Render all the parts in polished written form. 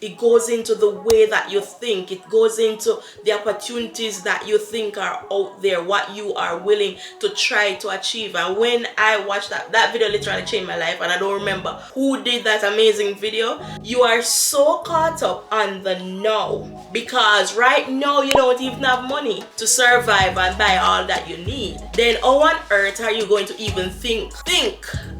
It goes into the way that you think. It goes into the opportunities that you think are out there, what you are willing to try to achieve. And when I watched that video literally changed my life, and I don't remember who did that amazing video. You are so caught up on the now, because right now you don't even have money to survive and buy all that you need. Then how on earth are you going to even think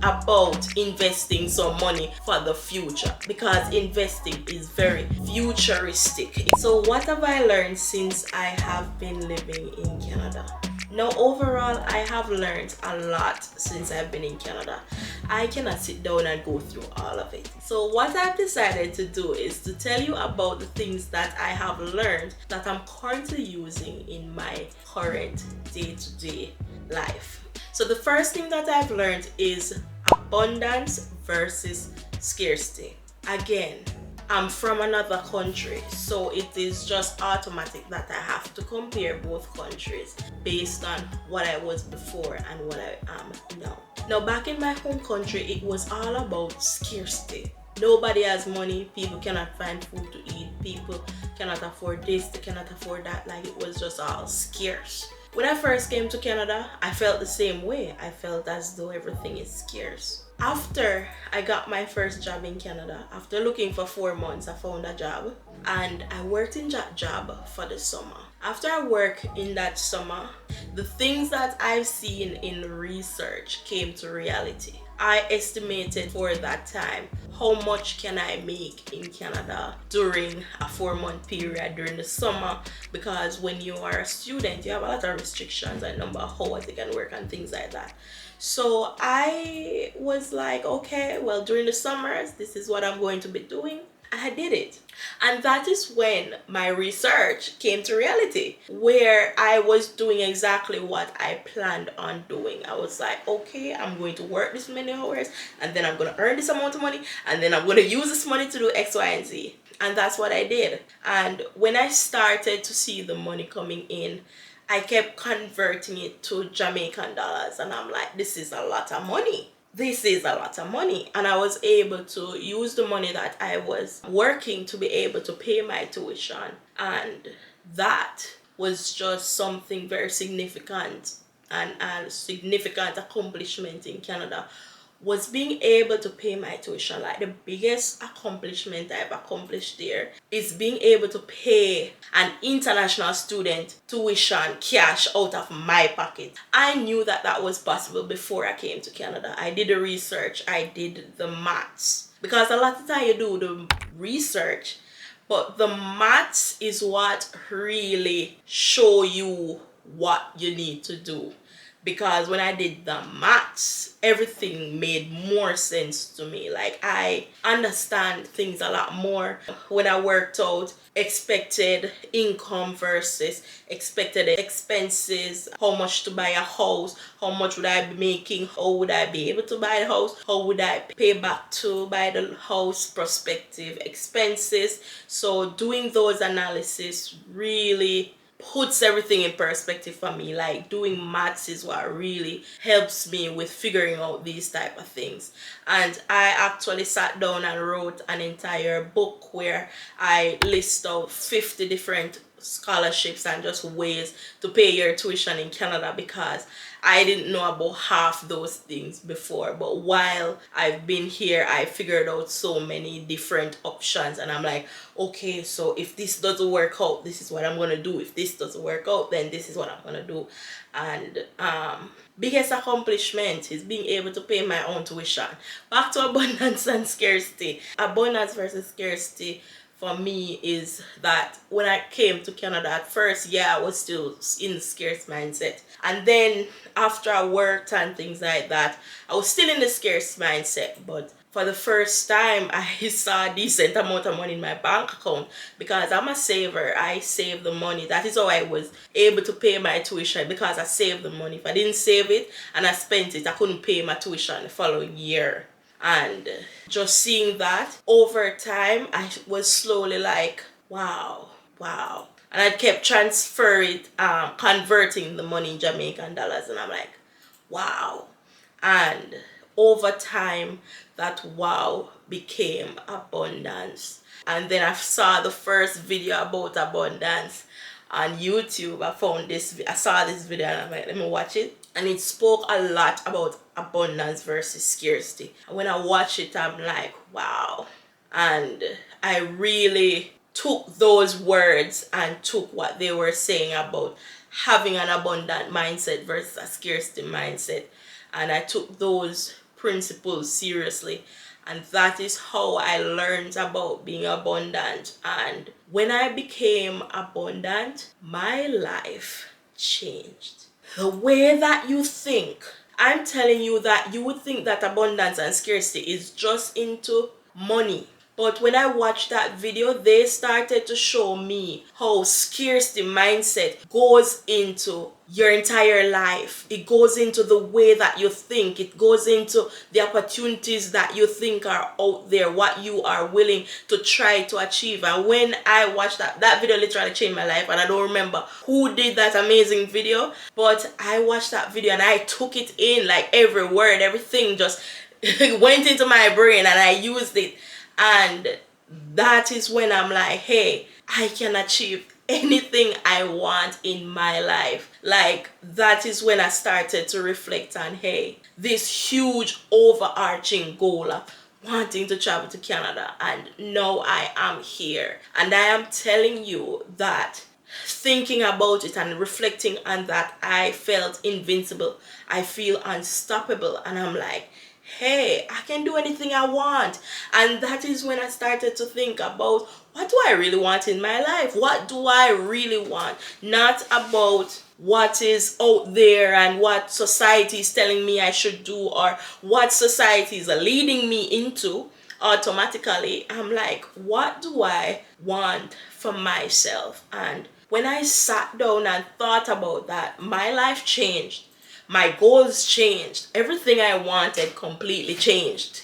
about investing some money for the future? Because investing is very futuristic. So what have I learned since I have been living in Canada? Now overall, I have learned a lot since I've been in Canada. I cannot sit down and go through all of it. So what I've decided to do is to tell you about the things that I have learned that I'm currently using in my current day-to-day life. So the first thing that I've learned is abundance versus scarcity. Again, I'm from another country, so it is just automatic that I have to compare both countries based on what I was before and what I am now. Now, back in my home country, it was all about scarcity. Nobody has money, people cannot find food to eat, people cannot afford this, they cannot afford that. Like, it was just all scarce. When I first came to Canada, I felt the same way. I felt as though everything is scarce. After I got my first job in Canada, after looking for 4 months, I found a job and I worked in that job for the summer. After I worked in that summer, the things that I've seen in research came to reality. I estimated for that time how much can I make in Canada during a 4-month period during the summer, because when you are a student you have a lot of restrictions and number of hours you can work and things like that. So I was like, okay, well, during the summers this is what I'm going to be doing. And I did it. And that is when my research came to reality, where I was doing exactly what I planned on doing. I was like, okay, I'm going to work this many hours, and then I'm going to earn this amount of money, and then I'm going to use this money to do X, Y, and Z. And that's what I did. And when I started to see the money coming in, I kept converting it to Jamaican dollars. And I'm like, this is a lot of money. This is a lot of money. And I was able to use the money that I was working to be able to pay my tuition. And that was just something very significant, and a significant accomplishment in Canada, was being able to pay my tuition. Like, the biggest accomplishment I've accomplished there is being able to pay an international student tuition cash out of my pocket. I knew that that was possible before I came to Canada. I did the research, I did the maths, because a lot of time you do the research, but the maths is what really show you what you need to do. Because when I did the maths, everything made more sense to me. Like, I understand things a lot more when I worked out expected income versus expected expenses, how much to buy a house, how much would I be making, how would I be able to buy a house, how would I pay back to buy the house, prospective expenses. So doing those analysis really puts everything in perspective for me. Like, doing maths is what really helps me with figuring out these type of things. And I actually sat down and wrote an entire book where I list out 50 different scholarships and just ways to pay your tuition in Canada, because I didn't know about half those things before. But while I've been here, I figured out so many different options, and I'm like, okay, so if this doesn't work out, this is what I'm gonna do. If this doesn't work out, then this is what I'm gonna do. And biggest accomplishment is being able to pay my own tuition. Back to abundance and scarcity. Abundance versus scarcity for me is that when I came to Canada, at first, yeah, I was still in the scarce mindset. And then after I worked and things like that, I was still in the scarce mindset. But for the first time, I saw a decent amount of money in my bank account, because I'm a saver. I save the money. That is how I was able to pay my tuition, because I saved the money. If I didn't save it and I spent it, I couldn't pay my tuition the following year. And just seeing that over time, I was slowly like, wow. And I kept converting the money in Jamaican dollars, and I'm like, wow. And over time, that wow became abundance. and then I saw the first video about abundance on YouTube. I saw this video and I'm like, let me watch it. And it spoke a lot about abundance versus scarcity. And when I watch it, I'm like, wow. And I really took those words and took what they were saying about having an abundant mindset versus a scarcity mindset. And I took those principles seriously. And that is how I learned about being abundant. And when I became abundant, my life changed. The way that you think, I'm telling you that you would think that abundance and scarcity is just into money. But when I watched that video, they started to show me how scarcity mindset goes into your entire life. It goes into the way that you think. It goes into the opportunities that you think are out there, what you are willing to try to achieve. And when I watched that video literally changed my life. And I don't remember who did that amazing video, but I watched that video and I took it in, like every word, everything just went into my brain and I used it. And that is when I'm like, hey, I can achieve anything I want in my life. Like, that is when I started to reflect on, hey, this huge overarching goal of wanting to travel to Canada. And now I am here. And I am telling you that thinking about it and reflecting on that, I felt invincible. I feel unstoppable. And I'm like, hey, I can do anything I want. And that is when I started to think about, what do I really want in my life? What do I really want? Not about what is out there and what society is telling me I should do or what society is leading me into. Automatically, I'm like, what do I want for myself? And when I sat down and thought about that, my life changed. My goals changed. Everything I wanted completely changed.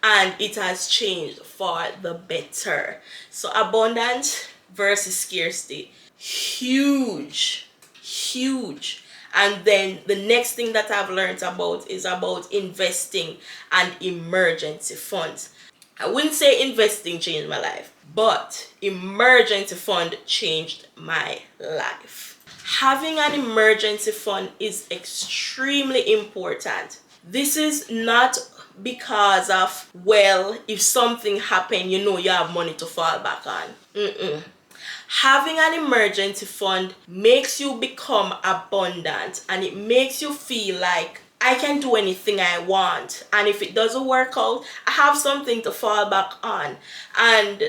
And it has changed for the better. So abundance versus scarcity. Huge. Huge. And then the next thing that I've learned about is about investing and emergency funds. I wouldn't say investing changed my life, but emergency fund changed my life. Having an emergency fund is extremely important. This is not because of, well, if something happened, you know you have money to fall back on. Having an emergency fund makes you become abundant and it makes you feel like I can do anything I want. And if it doesn't work out, I have something to fall back on. And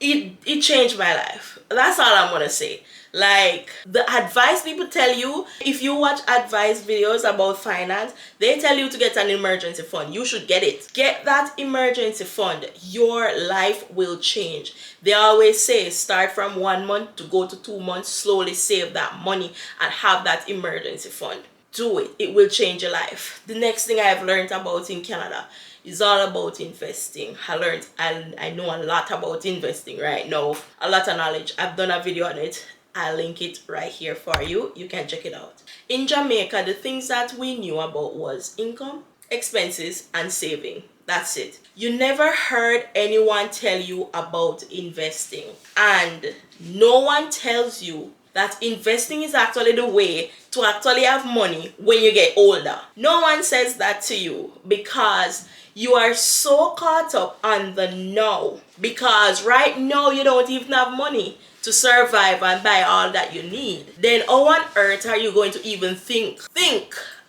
it changed my life. That's all I'm gonna say. Like, the advice people tell you, if you watch advice videos about finance, they tell you to get an emergency fund. You should get it. Get that emergency fund. Your life will change. They always say start from 1 month to go to 2 months, slowly save that money and have that emergency fund. Do it. It will change your life. The next thing I've learned about in Canada is all about investing. I know a lot about investing right now. A lot of knowledge. I've done a video on it. I'll link it right here for you. You can check it out. In Jamaica, the things that we knew about was income, expenses, and saving. That's it. You never heard anyone tell you about investing. And no one tells you that investing is actually the way to actually have money when you get older. No one says that to you because you are so caught up on the now. Because right now you don't even have money to survive and buy all that you need. Then how on earth are you going to even think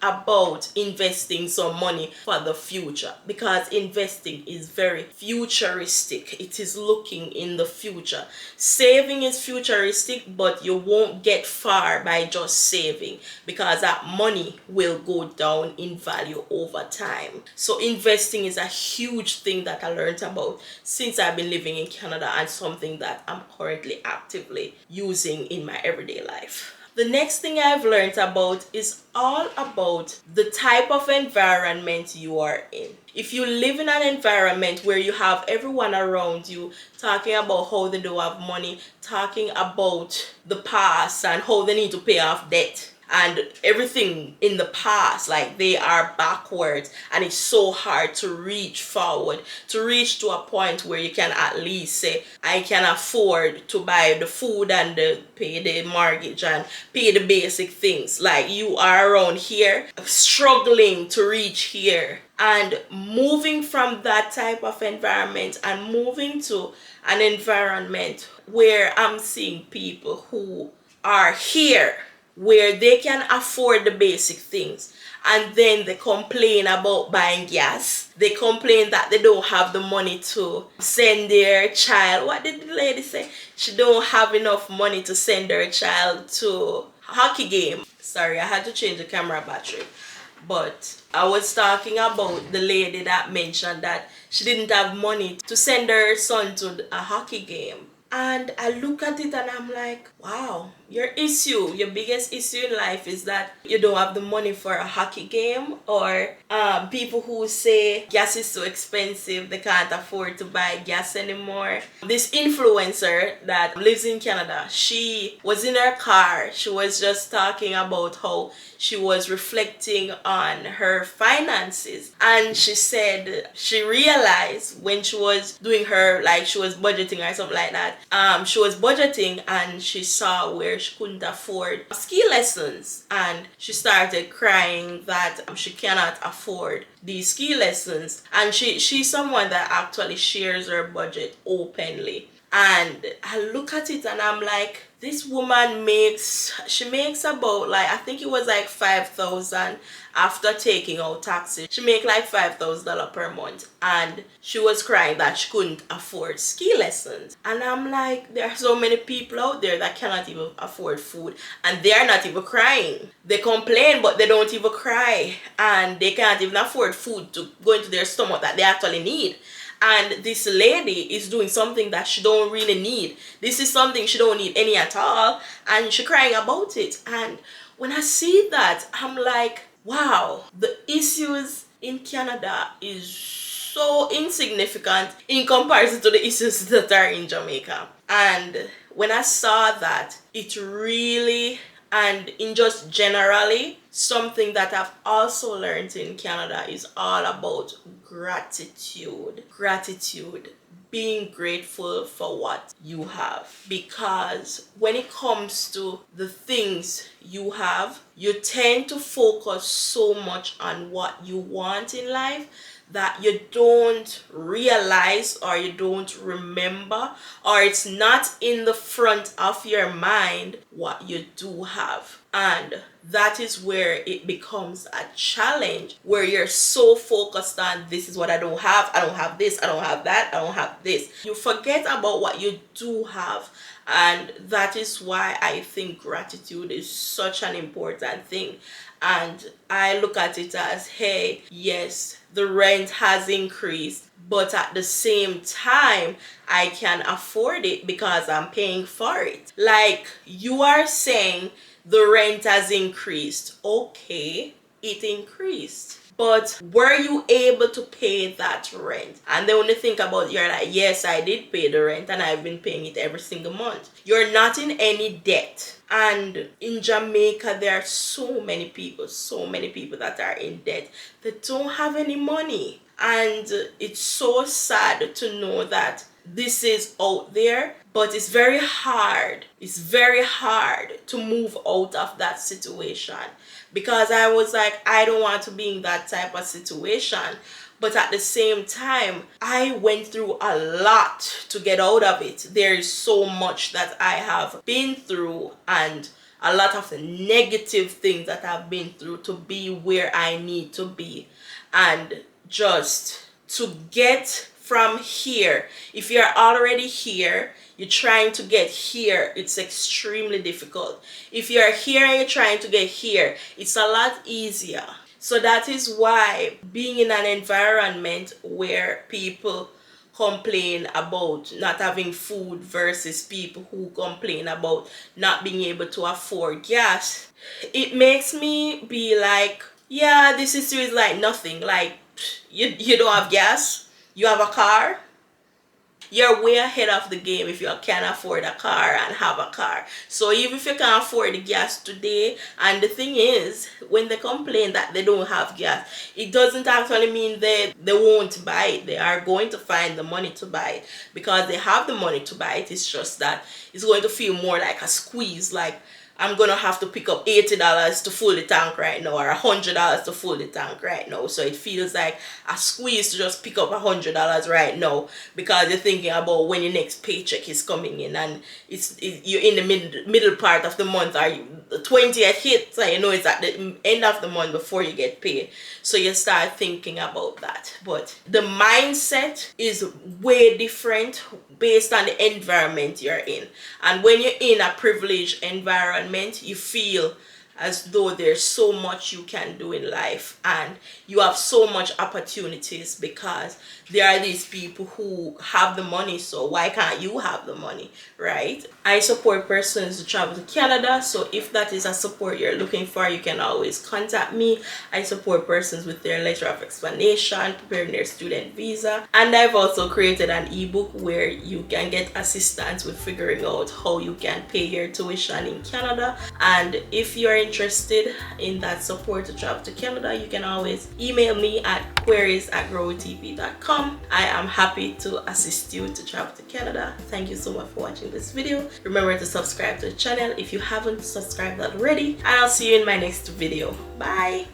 about investing some money for the future? Because investing is very futuristic. It is looking in the future. Saving is futuristic, but you won't get far by just saving because that money will go down in value over time. So investing is a huge thing that I learned about since I've been living in Canada and something that I'm currently actively using in my everyday life. The next thing I've learned about is all about the type of environment you are in. If you live in an environment where you have everyone around you talking about how they don't have money, talking about the past and how they need to pay off debt, and everything in the past, like they are backwards, and it's so hard to reach forward, to reach to a point where you can at least say, I can afford to buy the food and pay the mortgage and pay the basic things. Like you are around here struggling to reach here, and moving from that type of environment and moving to an environment where I'm seeing people who are here, where they can afford the basic things, and then they complain about buying gas. They complain that they don't have the money to send their child. What did the lady say? She don't have enough money to send her child to hockey game. Sorry, I had to change the camera battery. But I was talking about the lady that mentioned that she didn't have money to send her son to a hockey game. And I look at it and I'm like, wow, your biggest issue in life is that you don't have the money for a hockey game, or people who say gas is so expensive, they can't afford to buy gas anymore. This influencer that lives in Canada, she was in her car. She was just talking about how she was reflecting on her finances, and she said she realized when she was doing her, like she was budgeting or something like that, she was budgeting and she saw where she couldn't afford ski lessons, and she started crying that she cannot afford these ski lessons. And she's someone that actually shares her budget openly. And I look at it and I'm like, this woman makes about, like, I think it was like 5,000 after taking out taxes. She make like $5,000 per month, and she was crying that she couldn't afford ski lessons. And I'm like, there are so many people out there that cannot even afford food, and they are not even crying. They complain, but they don't even cry, and they can't even afford food to go into their stomach that they actually need. And this lady is doing something that she don't really need. This is something she don't need any at all, and she crying about it. And when I see that, I'm like, wow, the issues in Canada is so insignificant in comparison to the issues that are in Jamaica. And when I saw that, it really, and in just generally, something that I've also learned in Canada is all about gratitude. Gratitude. Being grateful for what you have. Because when it comes to the things you have, you tend to focus so much on what you want in life that you don't realize, or you don't remember, or it's not in the front of your mind what you do have. And that is where it becomes a challenge, where you're so focused on, this is what I don't have this, I don't have that, I don't have this. You forget about what you do have. And that is why I think gratitude is such an important thing. And I look at it as, hey, yes, the rent has increased, but at the same time, I can afford it because I'm paying for it. Like, you are saying the rent has increased. Okay, it increased. But were you able to pay that rent? And then when you think about it, you're like, yes, I did pay the rent and I've been paying it every single month. You're not in any debt. And in Jamaica, there are so many people that are in debt that don't have any money. And it's so sad to know that this is out there, but it's very hard. It's very hard to move out of that situation, because I was like, I don't want to be in that type of situation. But at the same time, I went through a lot to get out of it. There is so much that I have been through, and a lot of negative things that I've been through to be where I need to be. And just to get from here, if you're already here, you're trying to get here, it's extremely difficult. If you're here and you're trying to get here, it's a lot easier. So that is why being in an environment where people complain about not having food versus people who complain about not being able to afford gas, it makes me be like, yeah, this issue is like nothing. Like, you don't have gas, you have a car, you're way ahead of the game if you can afford a car and have a car. So even if you can't afford the gas today, and the thing is, when they complain that they don't have gas, it doesn't actually mean they won't buy it. They are going to find the money to buy it because they have the money to buy it. It's just that it's going to feel more like a squeeze, like I'm gonna have to pick up $80 to fill the tank right now, or $100 to fill the tank right now. So it feels like a squeeze to just pick up $100 right now because you're thinking about when your next paycheck is coming in, and you're in the middle part of the month, or the 20th hit, so you know it's at the end of the month before you get paid. So you start thinking about that. But the mindset is way different based on the environment you're in. And when you're in a privileged environment, you feel as though there's so much you can do in life and you have so much opportunities because there are these people who have the money, so why can't you have the money, right? I support persons to travel to Canada, so if that is a support you're looking for, you can always contact me. I support persons with their letter of explanation, preparing their student visa, and I've also created an ebook where you can get assistance with figuring out how you can pay your tuition in Canada. And if you're interested in that support to travel to Canada, you can always email me at queries@growtp.com. I am happy to assist you to travel to Canada. Thank you so much for watching this video. Remember to subscribe to the channel if you haven't subscribed already, and I'll see you in my next video. Bye.